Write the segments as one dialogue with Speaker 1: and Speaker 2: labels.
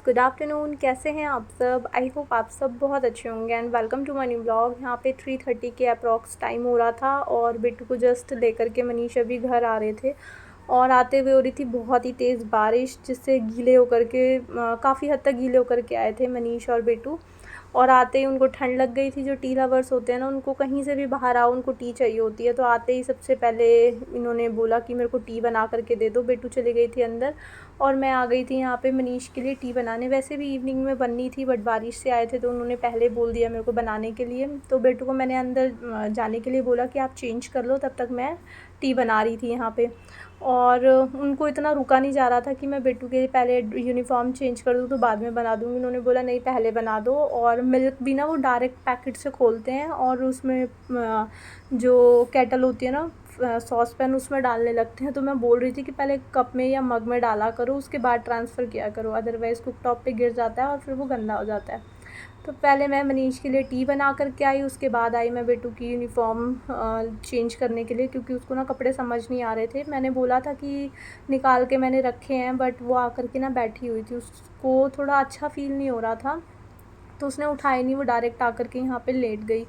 Speaker 1: Good afternoon. कैसे हैं आप सब? आई होप आप सब बहुत अच्छे होंगे and welcome to my new blog. यहाँ पे 3:30 के अप्रॉक्स टाइम हो रहा था और बिट्टू को जस्ट लेकर के मनीष अभी घर आ रहे थे और आते हुए हो रही थी बहुत ही तेज़ बारिश, जिससे गीले होकर के काफ़ी हद तक गीले होकर के आए थे मनीष और बिट्टू। और आते ही उनको ठंड लग गई थी। जो टी लवर्स होते हैं ना, उनको कहीं से भी बाहर आओ उनको टी चाहिए होती है। तो आते ही सबसे पहले इन्होंने बोला कि मेरे को टी बना करके दे दो। बिट्टू चली गई थी अंदर और मैं आ गई थी यहाँ पे मनीष के लिए टी बनाने। वैसे भी इवनिंग में बननी थी बट बारिश से आए थे तो उन्होंने पहले बोल दिया मेरे को बनाने के लिए। तो बिट्टू को मैंने अंदर जाने के लिए बोला कि आप चेंज कर लो, तब तक मैं टी बना रही थी यहाँ पे। और उनको इतना रुका नहीं जा रहा था कि मैं बिट्टू के पहले यूनिफ़ॉर्म चेंज कर दूँ तो बाद में बना दूँगी। उन्होंने बोला नहीं पहले बना दो। और मिल्क भी ना वो डायरेक्ट पैकेट से खोलते हैं और उसमें जो केटल होती है ना, सॉस पैन, उसमें डालने लगते हैं। तो मैं बोल रही थी कि पहले कप में या मग में डाला करो, उसके बाद ट्रांसफ़र किया करो, अदरवाइज़ कुकटॉप पे गिर जाता है और फिर वो गंदा हो जाता है। तो पहले मैं मनीष के लिए टी बना कर के आई, उसके बाद आई मैं बिट्टू की यूनिफ़ॉर्म चेंज करने के लिए, क्योंकि उसको ना कपड़े समझ नहीं आ रहे थे। मैंने बोला था कि निकाल के मैंने रखे हैं बट वो आकर के ना बैठी हुई थी, उसको थोड़ा अच्छा फ़ील नहीं हो रहा था तो उसने उठाई नहीं, वो डायरेक्ट आकर के यहाँ पे लेट गई।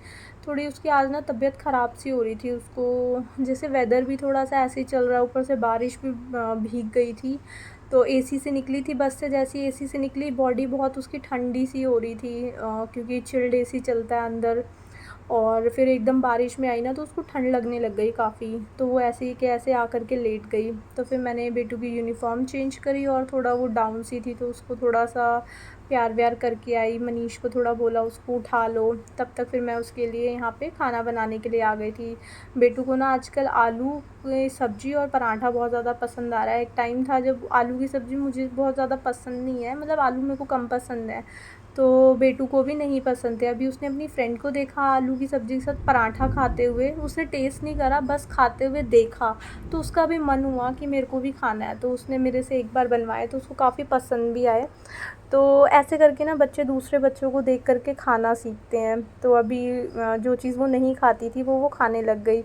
Speaker 1: थोड़ी उसकी आज ना तबीयत ख़राब सी हो रही थी उसको, जैसे वेदर भी थोड़ा सा ऐसे ही चल रहा है, ऊपर से बारिश भी भीग गई थी। तो एसी से निकली थी, बस से जैसे ही एसी से निकली बॉडी बहुत उसकी ठंडी सी हो रही थी, क्योंकि चिल्ड एसी चलता है अंदर। और फिर एकदम बारिश में आई ना तो उसको ठंड लगने लग गई काफ़ी, तो वो ऐसे ही कि ऐसे आकर के लेट गई। तो फिर मैंने बेटू की यूनिफ़ॉर्म चेंज करी और थोड़ा वो डाउन सी थी तो उसको थोड़ा सा प्यार व्यार करके आई। मनीष को थोड़ा बोला उसको उठा लो, तब तक फिर मैं उसके लिए यहाँ पे खाना बनाने के लिए आ गई थी। बेटू को ना आजकल आलू की सब्ज़ी और पराठा बहुत ज़्यादा पसंद आ रहा है। एक टाइम था जब आलू की सब्ज़ी मुझे बहुत ज़्यादा पसंद नहीं है, मतलब आलू मेरे को कम पसंद है, तो बेटू को भी नहीं पसंद थे। अभी उसने अपनी फ्रेंड को देखा आलू की सब्ज़ी के साथ पराठा खाते हुए, उसने टेस्ट नहीं करा, बस खाते हुए देखा, तो उसका भी मन हुआ कि मेरे को भी खाना है। तो उसने मेरे से एक बार बनवाए तो उसको काफ़ी पसंद भी आए। तो ऐसे करके ना बच्चे दूसरे बच्चों को देख कर के खाना सीखते हैं। तो अभी जो चीज़ वो नहीं खाती थी वो खाने लग गई।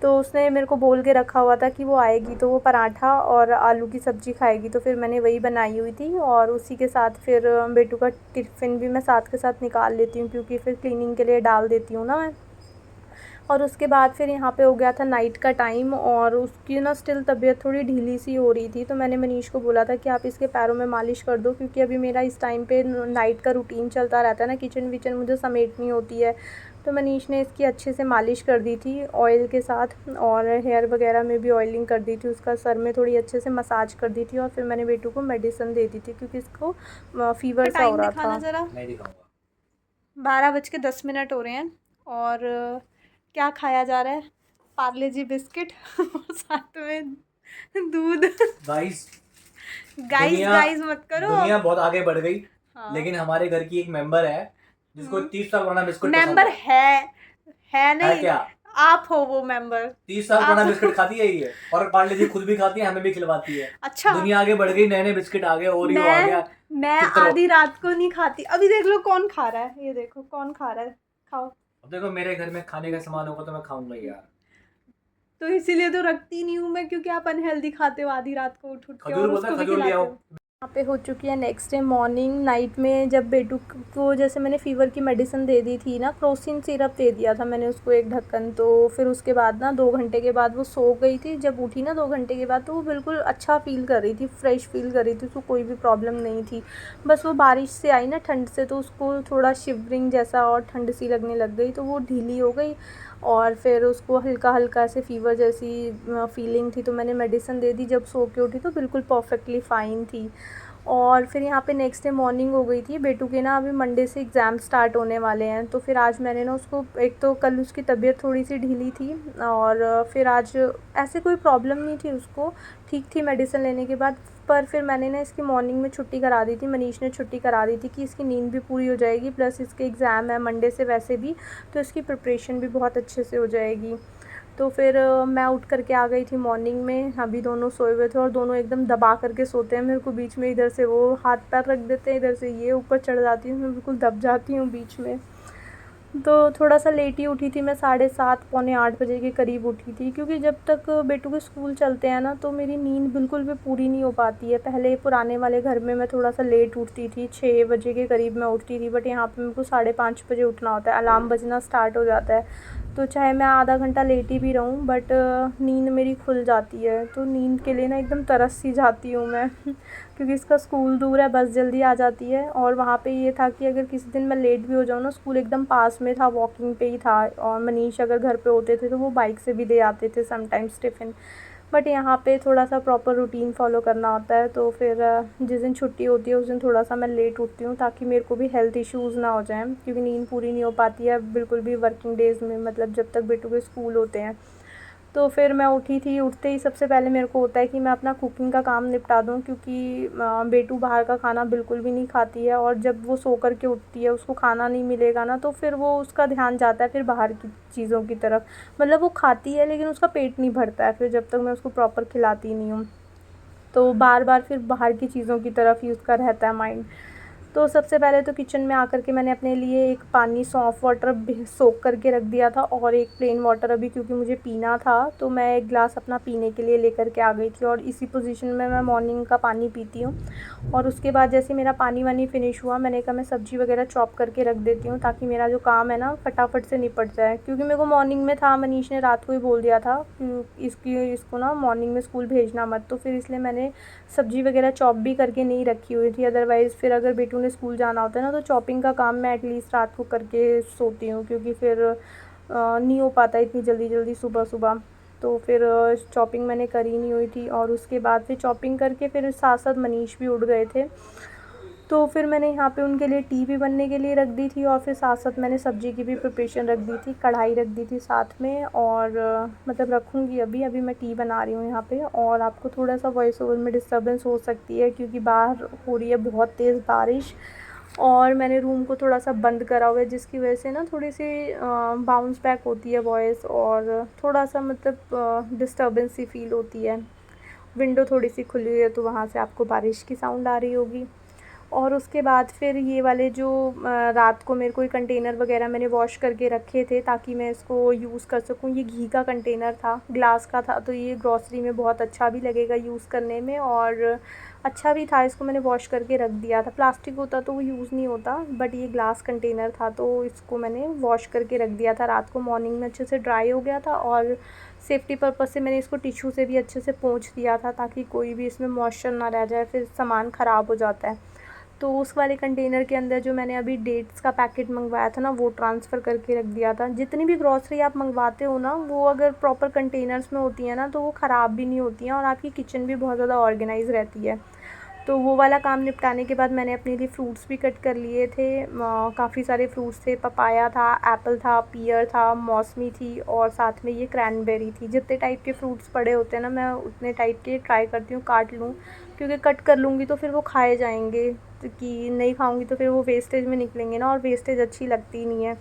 Speaker 1: तो उसने मेरे को बोल के रखा हुआ था कि वो आएगी तो वो पराठा और आलू की सब्ज़ी खाएगी, तो फिर मैंने वही बनाई हुई थी और उसी के साथ फिर बेटू का टिफ़िन भी मैं साथ के साथ निकाल लेती हूँ, क्योंकि फिर क्लीनिंग के लिए डाल देती हूँ ना मैं। और उसके बाद फिर यहाँ पे हो गया था नाइट का टाइम और उसकी ना स्टिल तबीयत थोड़ी ढीली सी हो रही थी। तो मैंने मनीष को बोला था कि आप इसके पैरों में मालिश कर दो, क्योंकि अभी मेरा इस टाइम पे नाइट का रूटीन चलता रहता है ना, किचन विचन मुझे समेटनी होती है। तो मनीष ने इसकी अच्छे से मालिश कर दी थी ऑयल के साथ और हेयर वगैरह में भी ऑयलिंग कर दी थी, उसका सर में थोड़ी अच्छे से मसाज कर दी थी और फिर मैंने बेटू को मेडिसिन दे दी थी, क्योंकि इसको फ़ीवर सा हो रहा था। ज़रा 12:10 हो रहे हैं और क्या खाया जा रहा है? पार्ले जी बिस्किट और साथ में दूध।
Speaker 2: गाइस
Speaker 1: गाइस गाइस मत करो।
Speaker 2: दुनिया बहुत आगे बढ़ गई।
Speaker 1: हाँ।
Speaker 2: लेकिन हमारे घर की एक मेंबर है जिसको 30 साल पुराना बिस्कुट पसंद
Speaker 1: मेंबर है नहीं,
Speaker 2: है क्या?
Speaker 1: आप हो वो मेंबर।
Speaker 2: 30 साल पुराना
Speaker 1: आप
Speaker 2: बिस्कुट खाती है ये, और पार्ले जी खुद भी खाती है, हमें भी खिलवाती है।
Speaker 1: अच्छा,
Speaker 2: दुनिया आगे बढ़ गई, नए नए बिस्किट आ गए, ओरियो आ गया।
Speaker 1: मैं
Speaker 2: चुप करो।
Speaker 1: आधी रात को नहीं खाती। अभी देख लो कौन खा रहा है, ये देखो कौन खा रहा है, खाओ।
Speaker 2: अब देखो मेरे घर में खाने का सामान होगा तो मैं खाऊंगा यार।
Speaker 1: तो इसीलिए तो रखती नहीं हूँ मैं, क्योंकि आप अनहेल्दी खाते हो आधी रात को उठ उठ के
Speaker 2: खजूर
Speaker 1: और
Speaker 2: बोलता है,
Speaker 1: उसको भी
Speaker 2: खजूर ले
Speaker 1: खिलाते
Speaker 2: आओ।
Speaker 1: हो। यहाँ पे हो चुकी है नेक्स्ट डे मॉर्निंग। नाइट में जब बेटू को जैसे मैंने फ़ीवर की मेडिसिन दे दी थी ना, क्रोसिन सिरप दे दिया था मैंने उसको एक ढक्कन। तो फिर उसके बाद ना 2 घंटे के बाद वो सो गई थी। जब उठी ना 2 घंटे के बाद तो वो बिल्कुल अच्छा फ़ील कर रही थी, फ्रेश फ़ील कर रही थी, उसको कोई भी प्रॉब्लम नहीं थी। बस वो बारिश से आई ना ठंड से, तो उसको थोड़ा शिवरिंग जैसा और ठंड सी लगने लग गई, तो वो ढीली हो गई और फिर उसको हल्का हल्का से फ़ीवर जैसी फीलिंग थी। तो मैंने मेडिसिन दे दी, जब सो के उठी तो बिल्कुल परफेक्टली फ़ाइन थी। और फिर यहाँ पे नेक्स्ट डे मॉर्निंग हो गई थी। बेटू के ना अभी मंडे से एग्ज़ाम स्टार्ट होने वाले हैं, तो फिर आज मैंने ना उसको, एक तो कल उसकी तबीयत थोड़ी सी ढीली थी और फिर आज ऐसे कोई प्रॉब्लम नहीं थी उसको, ठीक थी मेडिसिन लेने के बाद। पर फिर मैंने ना इसकी मॉर्निंग में छुट्टी करा दी थी, मनीष ने छुट्टी करा दी थी कि इसकी नींद भी पूरी हो जाएगी, प्लस इसके एग्ज़ाम है मंडे से वैसे भी, तो इसकी प्रिपरेशन भी बहुत अच्छे से हो जाएगी। तो फिर मैं उठ करके आ गई थी मॉर्निंग में। अभी दोनों सोए हुए थे और दोनों एकदम दबा करके सोते हैं मेरे को बीच में, इधर से वो हाथ पैर रख देते हैं, इधर से ये ऊपर चढ़ जाती हूँ, मैं बिल्कुल दब जाती हूँ बीच में। तो थोड़ा सा लेट ही उठी थी मैं, 7:30 पौने 8 बजे के करीब उठी थी, क्योंकि जब तक बेटू के स्कूल चलते हैं ना तो मेरी नींद बिल्कुल भी पूरी नहीं हो पाती है। पहले पुराने वाले घर में मैं थोड़ा सा लेट उठती थी, 6 बजे के करीब मैं उठती थी, बट यहाँ पे मेरे को 5:30 बजे उठना होता है, अलार्म बजना स्टार्ट हो जाता है। तो चाहे मैं आधा घंटा लेट ही भी रहूँ, बट नींद मेरी खुल जाती है। तो नींद के लिए ना एकदम तरस सी जाती हूँ मैं क्योंकि इसका स्कूल दूर है, बस जल्दी आ जाती है। और वहाँ पे ये था कि अगर किसी दिन मैं लेट भी हो जाऊँ ना, स्कूल एकदम पास में था, वॉकिंग पे ही था, और मनीष अगर घर पे होते थे तो वो बाइक से भी दे आते थे समटाइम्स टिफ़िन। बट यहाँ पे थोड़ा सा प्रॉपर रूटीन फॉलो करना होता है, तो फिर जिस दिन छुट्टी होती है उस दिन थोड़ा सा मैं लेट उठती हूँ, ताकि मेरे को भी हेल्थ इश्यूज़ ना हो जाएं, क्योंकि नींद पूरी नहीं हो पाती है बिल्कुल भी वर्किंग डेज़ में, मतलब जब तक बेटू के स्कूल होते हैं। तो फिर मैं उठी थी, उठते ही सबसे पहले मेरे को होता है कि मैं अपना कुकिंग का काम निपटा दूँ, क्योंकि बेटू बाहर का खाना बिल्कुल भी नहीं खाती है, और जब वो सो कर के उठती है उसको खाना नहीं मिलेगा ना, तो फिर वो उसका ध्यान जाता है फिर बाहर की चीज़ों की तरफ। मतलब वो खाती है लेकिन उसका पेट नहीं भरता है फिर, जब तक मैं उसको प्रॉपर खिलाती नहीं हूँ। तो बार बार फिर बाहर की चीज़ों की तरफ ही उसका रहता है माइंड। तो सबसे पहले तो किचन में आकर के मैंने अपने लिए एक पानी सौंफ वाटर सोक करके रख दिया था, और एक प्लेन वाटर अभी क्योंकि मुझे पीना था तो मैं एक गिलास अपना पीने के लिए लेकर के आ गई थी, और इसी पोजीशन में मैं मॉर्निंग का पानी पीती हूँ। और उसके बाद जैसे मेरा पानी वानी फिनिश हुआ, मैंने कहा मैं सब्ज़ी वगैरह चॉप करके रख देती हूँ, ताकि मेरा जो काम है ना फटाफट से निपट जाए, क्योंकि मेरे को मॉर्निंग में था, मनीष ने रात को ही बोल दिया था कि इसको ना मॉर्निंग में स्कूल भेजना मत, तो फिर इसलिए मैंने सब्ज़ी वगैरह चॉप भी करके नहीं रखी हुई थी। अदरवाइज़ फिर अगर बेटू ने स्कूल जाना होता है ना, तो चॉपिंग का काम मैं एटलीस्ट रात को करके सोती हूँ, क्योंकि फिर नहीं हो पाता इतनी जल्दी जल्दी सुबह सुबह। तो फिर चॉपिंग मैंने करी नहीं हुई थी, और उसके बाद फिर चॉपिंग करके फिर साथ साथ मनीष भी उठ गए थे, तो फिर मैंने यहाँ पे उनके लिए टी भी बनने के लिए रख दी थी, और फिर साथ साथ मैंने सब्ज़ी की भी प्रिपरेशन रख दी थी, कढ़ाई रख दी थी साथ में। और मतलब रखूँगी अभी अभी मैं टी बना रही हूँ यहाँ पे, और आपको थोड़ा सा वॉइस ओवर में डिस्टर्बेंस हो सकती है, क्योंकि बाहर हो रही है बहुत तेज़ बारिश, और मैंने रूम को थोड़ा सा बंद करा हुआ है, जिसकी वजह से ना थोड़ी सी बाउंस बैक होती है वॉइस, और थोड़ा सा मतलब डिस्टर्बेंस सी फील होती है। विंडो थोड़ी सी खुली हुई है तो वहाँ से आपको बारिश की साउंड आ रही होगी। और उसके बाद फिर ये वाले जो रात को मेरे को ये कंटेनर वगैरह मैंने वॉश करके रखे थे, ताकि मैं इसको यूज़ कर सकूँ। ये घी का कंटेनर था, ग्लास का था, तो ये ग्रॉसरी में बहुत अच्छा भी लगेगा यूज़ करने में, और अच्छा भी था। इसको मैंने वॉश करके रख दिया था, प्लास्टिक होता तो वो यूज़ नहीं होता, बट ये ग्लास कंटेनर था तो इसको मैंने वॉश करके रख दिया था रात को। मॉर्निंग में अच्छे से ड्राई हो गया था, और सेफ्टी पर्पज़ से मैंने इसको टिश्यू से भी अच्छे से पोंछ दिया था, ताकि कोई भी इसमें मॉइस्चर ना रह जाए, फिर सामान ख़राब हो जाता है। तो उस वाले कंटेनर के अंदर जो मैंने अभी डेट्स का पैकेट मंगवाया था ना, वो ट्रांसफ़र करके रख दिया था। जितनी भी ग्रॉसरी आप मंगवाते हो ना, वो अगर प्रॉपर कंटेनर्स में होती है ना, तो वो ख़राब भी नहीं होती हैं, और आपकी किचन भी बहुत ज़्यादा ऑर्गेनाइज़ रहती है। तो वो वाला काम निपटाने के बाद मैंने अपने लिए फ्रूट्स भी कट कर लिए थे। काफ़ी सारे फ्रूट्स थे, पपाया था, एप्पल था, पियर था, मौसमी थी, और साथ में ये क्रैनबेरी थी। जितने टाइप के फ्रूट्स पड़े होते हैं ना, मैं उतने टाइप के ट्राई करती हूँ काट लूँ, क्योंकि कट कर लूँगी तो फिर वो खाए जाएंगे, कि नहीं खाऊंगी तो फिर वो वेस्टेज में निकलेंगे ना, और वेस्टेज अच्छी लगती नहीं है।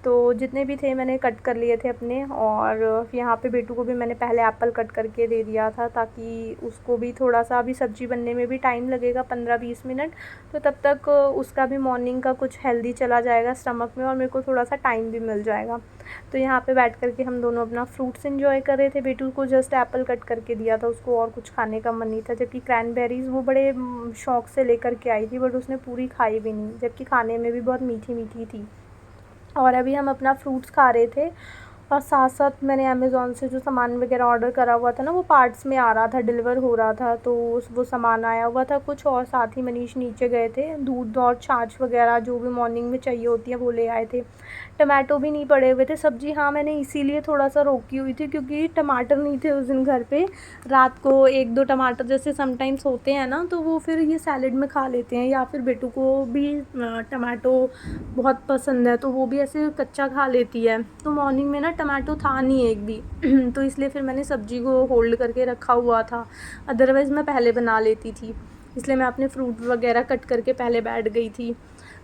Speaker 1: तो जितने भी थे मैंने कट कर लिए थे अपने, और यहाँ पे बेटू को भी मैंने पहले एप्पल कट करके दे दिया था, ताकि उसको भी थोड़ा सा, अभी सब्ज़ी बनने में भी टाइम लगेगा 15-20 मिनट, तो तब तक उसका भी मॉर्निंग का कुछ हेल्दी चला जाएगा स्टमक में, और मेरे को थोड़ा सा टाइम भी मिल जाएगा। तो यहाँ पे बैठ कर के हम दोनों अपना फ्रूट्स एंजॉय कर रहे थे। बेटू को जस्ट एप्पल कट करके दिया था, उसको और कुछ खाने का मन नहीं था, जबकि क्रैनबेरीज़ वो बड़े शौक़ से लेकर के आई थी, बट उसने पूरी खाई भी नहीं, जबकि खाने में भी बहुत मीठी मीठी थी। और अभी हम अपना फ्रूट्स खा रहे थे, और साथ साथ मैंने अमेज़ोन से जो सामान वगैरह ऑर्डर करा हुआ था ना, वो पार्ट्स में आ रहा था, डिलीवर हो रहा था, तो वो सामान आया हुआ था कुछ, और साथ ही मनीष नीचे गए थे, दूध और छाछ वगैरह जो भी मॉर्निंग में चाहिए होती है वो ले आए थे। टमाटो भी नहीं पड़े हुए थे। सब्ज़ी हाँ मैंने इसीलिए थोड़ा सा रोकी हुई थी, क्योंकि टमाटर नहीं थे उस दिन घर पे। रात को 1-2 टमाटर जैसे समटाइम्स होते हैं ना, तो वो फिर ये सैलेड में खा लेते हैं, या फिर बेटू को भी टमाटो बहुत पसंद है, तो वो भी ऐसे कच्चा खा लेती है। तो मॉर्निंग में ना टमाटो था नहीं एक भी तो इसलिए फिर मैंने सब्ज़ी को होल्ड करके रखा हुआ था, अदरवाइज़ मैं पहले बना लेती थी। इसलिए मैं अपने फ्रूट वगैरह कट करके पहले बैठ गई थी।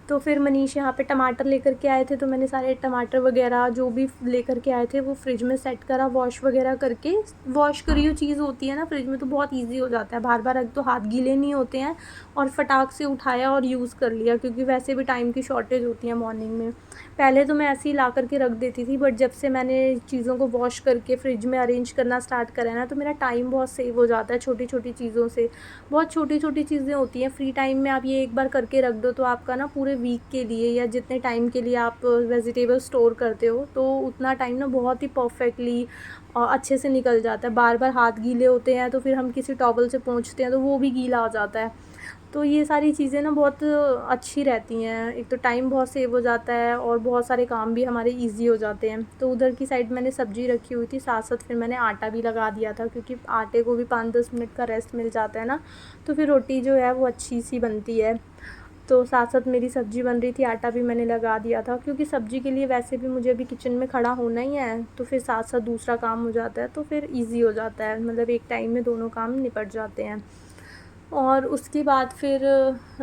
Speaker 1: तो फिर मनीष यहाँ पे टमाटर लेकर के आए थे, तो मैंने सारे टमाटर वगैरह जो भी लेकर के आए थे वो फ्रिज में सेट करा, वॉश वगैरह करके। वॉश करी हुई चीज़ होती है ना फ्रिज में तो बहुत ईजी हो जाता है, बार बार रख तो हाथ गीले नहीं होते हैं, और फटाक से उठाया और यूज़ कर लिया, क्योंकि वैसे भी टाइम की शॉर्टेज होती है मॉर्निंग में। पहले तो मैं ऐसे ही ला करके रख देती थी, बट जब से मैंने चीज़ों को वॉश करके फ्रिज में अरेंज करना स्टार्ट करा है ना, तो मेरा टाइम बहुत सेव हो जाता है छोटी छोटी चीज़ों से। बहुत छोटी छोटी चीज़ें होती हैं, फ्री टाइम में आप ये एक बार करके रख दो तो आपका ना पूरे वीक के लिए या जितने टाइम के लिए आप वेजिटेबल स्टोर करते हो तो उतना टाइम ना बहुत ही परफेक्टली अच्छे से निकल जाता है। बार बार हाथ गीले होते हैं तो फिर हम किसी टॉवल से पोंछते हैं तो वो भी गीला हो जाता है। तो ये सारी चीज़ें ना बहुत अच्छी रहती हैं, एक तो टाइम बहुत सेव हो जाता है और बहुत सारे काम भी हमारे इजी हो जाते हैं। तो उधर की साइड मैंने सब्ज़ी रखी हुई थी, साथ साथ फिर मैंने आटा भी लगा दिया था, क्योंकि आटे को भी 5-10 मिनट का रेस्ट मिल जाता है ना, तो फिर रोटी जो है वो अच्छी सी बनती है। तो साथ साथ मेरी सब्ज़ी बन रही थी, आटा भी मैंने लगा दिया था, क्योंकि सब्ज़ी के लिए वैसे भी मुझे अभी किचन में खड़ा होना ही है, तो फिर साथ साथ दूसरा काम हो जाता है, तो फिर ईज़ी हो जाता है, मतलब एक टाइम में दोनों काम निपट जाते हैं। और उसके बाद फिर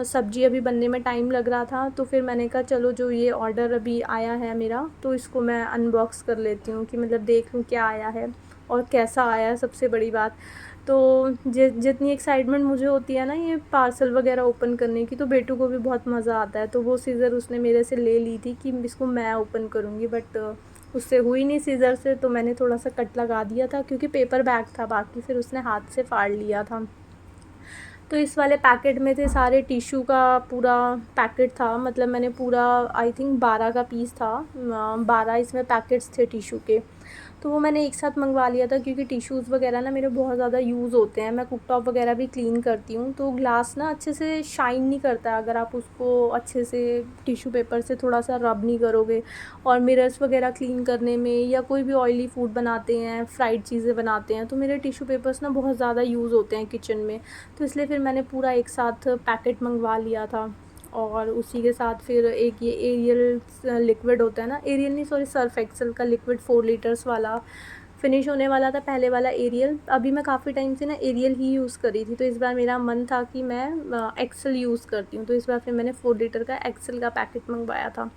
Speaker 1: सब्ज़ी अभी बनने में टाइम लग रहा था, तो फिर मैंने कहा चलो जो ये ऑर्डर अभी आया है मेरा, तो इसको मैं अनबॉक्स कर लेती हूँ, कि मतलब देख लूँ क्या आया है और कैसा आया है, सबसे बड़ी बात। तो जितनी एक्साइटमेंट मुझे होती है ना ये पार्सल वगैरह ओपन करने की, तो बेटू को भी बहुत मज़ा आता है, तो वो सीज़र उसने मेरे से ले ली थी कि इसको मैं ओपन करूँगी, बट उससे हुई नहीं सीज़र से, तो मैंने थोड़ा सा कट लगा दिया था, क्योंकि पेपर बैग था बाकी, फिर उसने हाथ से फाड़ लिया था। तो इस वाले पैकेट में थे सारे टिश्यू का पूरा पैकेट था, मतलब मैंने पूरा आई थिंक 12 का पीस था, 12 इसमें पैकेट्स थे टिश्यू के, तो वो मैंने एक साथ मंगवा लिया था, क्योंकि टिश्यूज़ वगैरह ना मेरे बहुत ज़्यादा यूज़ होते हैं। मैं कुकटॉप वगैरह भी क्लीन करती हूँ, तो ग्लास ना अच्छे से शाइन नहीं करता है अगर आप उसको अच्छे से टिश्यू पेपर से थोड़ा सा रब नहीं करोगे। और मिरर्स वगैरह क्लीन करने में, या कोई भी ऑयली फूड बनाते हैं, फ्राइड चीज़ें बनाते हैं, तो मेरे टिश्यू पेपर्स ना बहुत ज़्यादा यूज़ होते हैं किचन में, तो इसलिए फिर मैंने पूरा एक साथ पैकेट मंगवा लिया था। और उसी के साथ फिर एक ये एरियल लिक्विड होता है ना, एरियल नहीं सॉरी, सर्फ एक्सेल का लिक्विड 4 लीटर्स वाला फिनिश होने वाला था पहले वाला एरियल। अभी मैं काफ़ी टाइम से ना एरियल ही यूज़ करी थी, तो इस बार मेरा मन था कि मैं एक्सेल यूज़ करती हूँ, तो इस बार फिर मैंने 4 लीटर का एक्सेल का पैकेट मंगवाया था।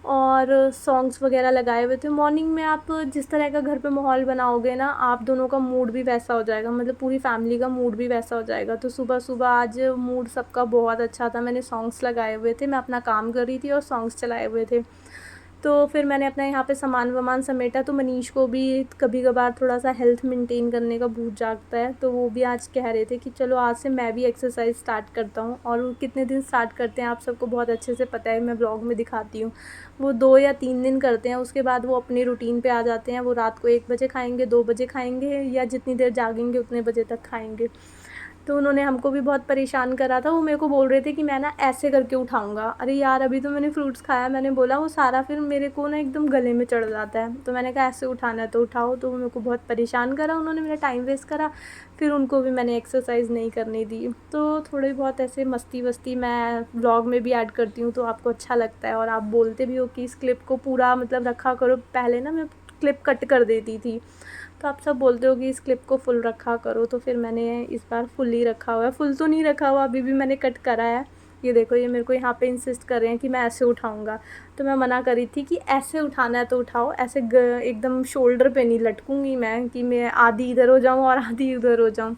Speaker 1: और सॉन्ग्स वगैरह लगाए हुए थे। मॉर्निंग में आप जिस तरह का घर पे माहौल बनाओगे ना, आप दोनों का मूड भी वैसा हो जाएगा, मतलब पूरी फैमिली का मूड भी वैसा हो जाएगा। तो सुबह सुबह आज मूड सबका बहुत अच्छा था, मैंने सॉन्ग्स लगाए हुए थे, मैं अपना काम कर रही थी और सॉन्ग्स चलाए हुए थे। तो फिर मैंने अपना यहाँ पे सामान वामान समेटा, तो मनीष को भी कभी कभार थोड़ा सा हेल्थ मेंटेन करने का भूत जागता है, तो वो भी आज कह रहे थे कि चलो आज से मैं भी एक्सरसाइज स्टार्ट करता हूँ। और वो कितने दिन स्टार्ट करते हैं आप सबको बहुत अच्छे से पता है, मैं ब्लॉग में दिखाती हूँ। वो 2 या 3 दिन करते हैं, उसके बाद वो अपनी रूटीन पे आ जाते हैं। वो रात को 1 बजे खाएंगे, 2 बजे खाएंगे, या जितनी देर जागेंगे उतने बजे तक खाएंगे। तो उन्होंने हमको भी बहुत परेशान करा था, वो मेरे को बोल रहे थे कि मैं ना ऐसे करके उठाऊंगा। अरे यार अभी तो मैंने फ्रूट्स खाया, मैंने बोला वो सारा फिर मेरे को ना एकदम गले में चढ़ जाता है, तो मैंने कहा ऐसे उठाना है तो उठाओ। तो वो मेरे को बहुत परेशान करा, उन्होंने मेरा टाइम वेस्ट करा, फिर उनको भी मैंने एक्सरसाइज नहीं करने दी। तो थोड़ी बहुत ऐसे मस्ती वस्ती मैं ब्लॉग में भी ऐड करती हूँ, तो आपको अच्छा लगता है और आप बोलते भी हो कि इस क्लिप को पूरा मतलब रखा करो। पहले ना मैं क्लिप कट कर देती थी, तो आप सब बोलते हो कि इस क्लिप को फुल रखा करो, तो फिर मैंने इस बार फुल ही रखा हुआ है। फुल तो नहीं रखा हुआ, अभी भी मैंने कट करा है। ये देखो, ये मेरे को यहाँ पे इंसिस्ट कर रहे हैं कि मैं ऐसे उठाऊँगा, तो मैं मना करी थी कि ऐसे उठाना है तो उठाओ, ऐसे एकदम शोल्डर पे नहीं लटकूँगी मैं कि मैं आधी इधर हो जाऊँ और आधी उधर हो जाऊँ।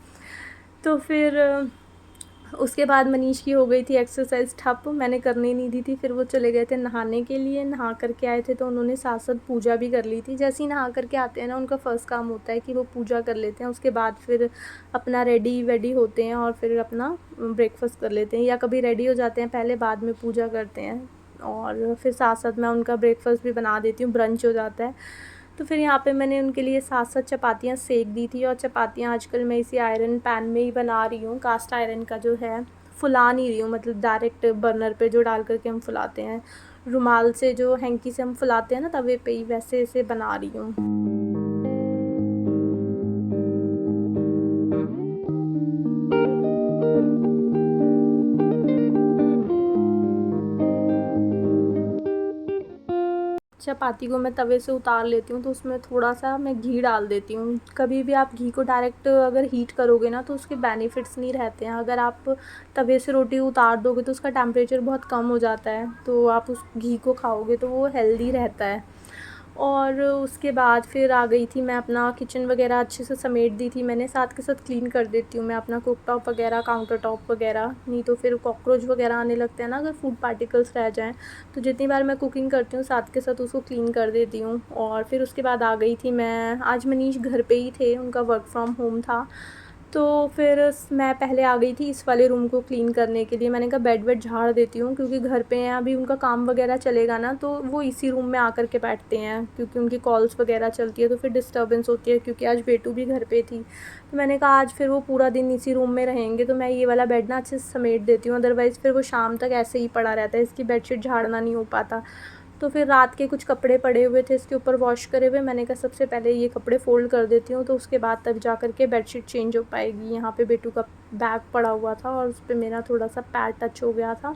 Speaker 1: तो फिर उसके बाद मनीष की हो गई थी एक्सरसाइज ठप, मैंने करने नहीं दी थी। फिर वो चले गए थे नहाने के लिए, नहा करके आए थे, तो उन्होंने साथ साथ पूजा भी कर ली थी। जैसे ही नहा करके आते हैं ना, उनका फ़र्स्ट काम होता है कि वो पूजा कर लेते हैं, उसके बाद फिर अपना रेडी वेडी होते हैं और फिर अपना ब्रेकफास्ट कर लेते हैं, या कभी रेडी हो जाते हैं पहले, बाद में पूजा करते हैं। और फिर साथ साथ मैं उनका ब्रेकफास्ट भी बना देती हूँ, ब्रंच हो जाता है। तो फिर यहाँ पे मैंने उनके लिए 7-7 चपातियाँ सेक दी थी, और चपातियाँ आजकल मैं इसी आयरन पैन में ही बना रही हूँ, कास्ट आयरन का जो है। फुला नहीं रही हूँ, मतलब डायरेक्ट बर्नर पे जो डाल करके हम फुलाते हैं, रुमाल से जो हैंकी से हम फुलाते हैं ना तवे पे ही, वैसे ऐसे बना रही हूँ। चपाती को मैं तवे से उतार लेती हूँ तो उसमें थोड़ा सा मैं घी डाल देती हूँ। कभी भी आप घी को डायरेक्ट अगर हीट करोगे ना तो उसके बेनिफिट्स नहीं रहते हैं। अगर आप तवे से रोटी उतार दोगे तो उसका टेम्परेचर बहुत कम हो जाता है, तो आप उस घी को खाओगे तो वो हेल्दी रहता है। और उसके बाद फिर आ गई थी मैं, अपना किचन वगैरह अच्छे से समेट दी थी मैंने। साथ के साथ क्लीन कर देती हूँ मैं अपना कुक टॉप वगैरह, काउंटर टॉप वगैरह, नहीं तो फिर कॉकरोच वगैरह आने लगते हैं ना अगर फूड पार्टिकल्स रह जाएँ। तो जितनी बार मैं कुकिंग करती हूँ साथ के साथ उसको क्लीन कर देती हूँ। और फिर उसके बाद आ गई थी मैं, आज मनीष घर पे ही थे, उनका वर्क फ्रॉम होम था, तो फिर मैं पहले आ गई थी इस वाले रूम को क्लीन करने के लिए। मैंने कहा बेड वेड झाड़ देती हूँ, क्योंकि घर पे हैं अभी, उनका काम वगैरह चलेगा ना तो वो इसी रूम में आकर के बैठते हैं, क्योंकि उनकी कॉल्स वगैरह चलती है तो फिर डिस्टर्बेंस होती है। क्योंकि आज बेटू भी घर पे थी तो मैंने कहा आज फिर वो पूरा दिन इसी रूम में रहेंगे तो मैं ये वाला बेड ना अच्छे से समेट देती हूँ, अदरवाइज़ फिर वो शाम तक ऐसे ही पड़ा रहता है, इसकी बेडशीट झाड़ना नहीं हो पाता। तो फिर रात के कुछ कपड़े पड़े हुए थे इसके ऊपर वॉश करे हुए, मैंने कहा सबसे पहले ये कपड़े फ़ोल्ड कर देती हूँ तो उसके बाद तब जा कर के बेडशीट चेंज हो पाएगी। यहाँ पे बेटू का बैग पड़ा हुआ था और उस पर मेरा थोड़ा सा पैर टच हो गया था,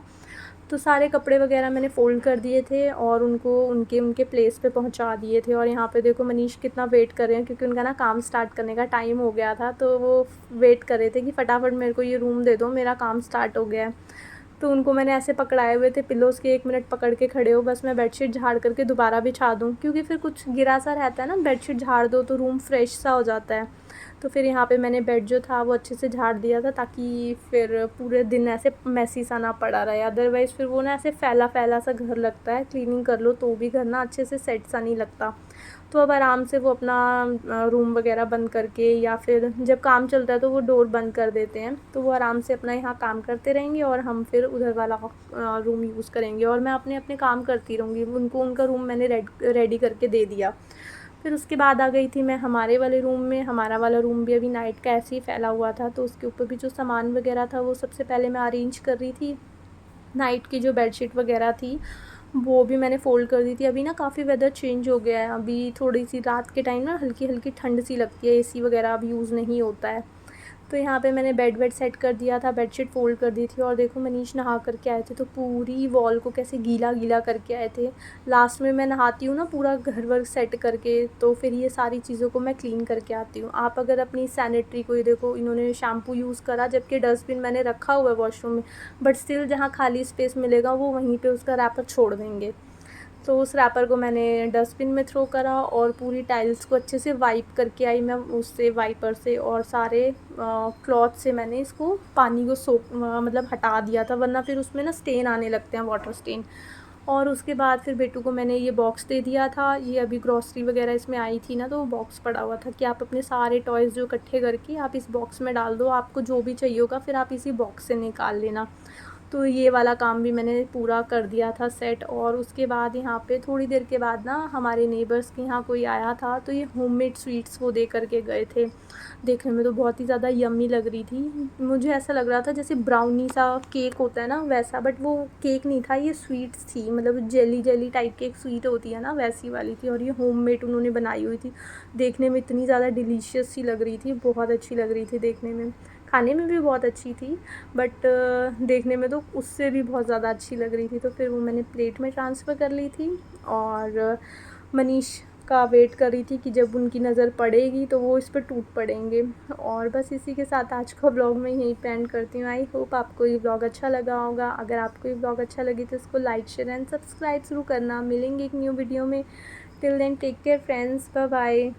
Speaker 1: तो सारे कपड़े वगैरह मैंने फ़ोल्ड कर दिए थे और उनको उनके उनके प्लेस पे पहुँचा दिए थे। और यहाँ पे देखो मनीष कितना वेट कर रहे हैं, क्योंकि उनका ना काम स्टार्ट करने का टाइम हो गया था, तो वो वेट कर रहे थे कि फटाफट मेरे को ये रूम दे दो, मेरा काम स्टार्ट हो गया है। तो उनको मैंने ऐसे पकड़ाए हुए थे पिलोज़ के, 1 मिनट पकड़ के खड़े हो, बस मैं बेडशीट झाड़ करके दोबारा बिछा दूँ, क्योंकि फिर कुछ गिरा सा रहता है ना, बेडशीट झाड़ दो तो रूम फ्रेश सा हो जाता है। तो फिर यहाँ पे मैंने बेड जो था वो अच्छे से झाड़ दिया था, ताकि फिर पूरे दिन ऐसे मेसी सा ना पड़ा रहे, अदरवाइज़ फिर वो ना ऐसे फैला फैला सा घर लगता है, क्लीनिंग कर लो तो भी घर ना अच्छे से सेट सा नहीं लगता। तो अब आराम से वो अपना रूम वगैरह बंद करके, या फिर जब काम चलता है तो वो डोर बंद कर देते हैं, तो वो आराम से अपना यहाँ काम करते रहेंगे और हम फिर उधर वाला रूम यूज़ करेंगे, और मैं अपने अपने काम करती रहूँगी। उनको उनका रूम मैंने रेडी करके दे दिया। फिर उसके बाद आ गई थी मैं हमारे वाले रूम में। हमारा वाला रूम भी अभी नाइट का ऐसे ही फैला हुआ था, तो उसके ऊपर भी जो सामान वगैरह था वो सबसे पहले मैं अरेंज कर रही थी। नाइट की जो बेडशीट वगैरह थी वो भी मैंने फ़ोल्ड कर दी थी। अभी ना काफ़ी वेदर चेंज हो गया है, अभी थोड़ी-सी रात के टाइम ना हल्की-हल्की ठंड सी लगती है, एसी वगैरह अब यूज़ नहीं होता है। तो यहाँ पे मैंने बेड वेड सेट कर दिया था, बेडशीट फ़ोल्ड कर दी थी, और देखो मनीष नहा कर के आए थे तो पूरी वॉल को कैसे गीला-गीला करके आए थे। लास्ट में मैं नहाती हूँ ना पूरा घर वर सेट करके, तो फिर ये सारी चीज़ों को मैं क्लीन करके आती हूँ। आप अगर अपनी सैनिटरी को, ये देखो इन्होंने शैम्पू यूज़ करा, जबकि डस्टबिन मैंने रखा हुआ है वॉशरूम में, बट स्टिल जहाँ खाली स्पेस मिलेगा वो वहीं पे उसका रैपर छोड़ देंगे। तो उस रैपर को मैंने डस्टबिन में थ्रो करा और पूरी टाइल्स को अच्छे से वाइप करके आई मैं उससे, वाइपर से, और सारे क्लॉथ से मैंने इसको पानी को मतलब हटा दिया था, वरना फिर उसमें ना स्टेन आने लगते हैं, वाटर स्टेन। और उसके बाद फिर बेटू को मैंने ये बॉक्स दे दिया था, ये अभी ग्रॉसरी वगैरह इसमें आई थी ना, तो वो बॉक्स पड़ा हुआ था कि आप अपने सारे टॉयज़ जो इकट्ठे करके आप इस बॉक्स में डाल दो, आपको जो भी चाहिए होगा फिर आप इसी बॉक्स से निकाल लेना। तो ये वाला काम भी मैंने पूरा कर दिया था सेट। और उसके बाद यहाँ पे थोड़ी देर के बाद ना हमारे नेबर्स के यहाँ कोई आया था, तो ये होममेड स्वीट्स वो दे करके गए थे। देखने में तो बहुत ही ज़्यादा यम्मी लग रही थी, मुझे ऐसा लग रहा था जैसे ब्राउनी सा केक होता है ना वैसा, बट वो केक नहीं था, ये स्वीट्स थी, मतलब जेली जेली टाइप की एक स्वीट होती है ना वैसी वाली थी, और ये होममेड उन्होंने बनाई हुई थी। देखने में इतनी ज़्यादा डिलीशियस सी लग रही थी, बहुत अच्छी लग रही थी देखने में, खाने में भी बहुत अच्छी थी, बट देखने में तो उससे भी बहुत ज़्यादा अच्छी लग रही थी। तो फिर वो मैंने प्लेट में ट्रांसफ़र कर ली थी, और मनीष का वेट कर रही थी कि जब उनकी नज़र पड़ेगी तो वो इस पर टूट पड़ेंगे। और बस इसी के साथ आज का व्लॉग मैं यहीं पे एंड करती हूँ। आई होप आपको ये व्लॉग अच्छा लगा होगा। अगर आपको ये व्लॉग अच्छा लगे तो इसको लाइक, शेयर एंड सब्सक्राइब ज़रूर करना। मिलेंगे एक न्यू वीडियो में। Till then take care friends, bye bye.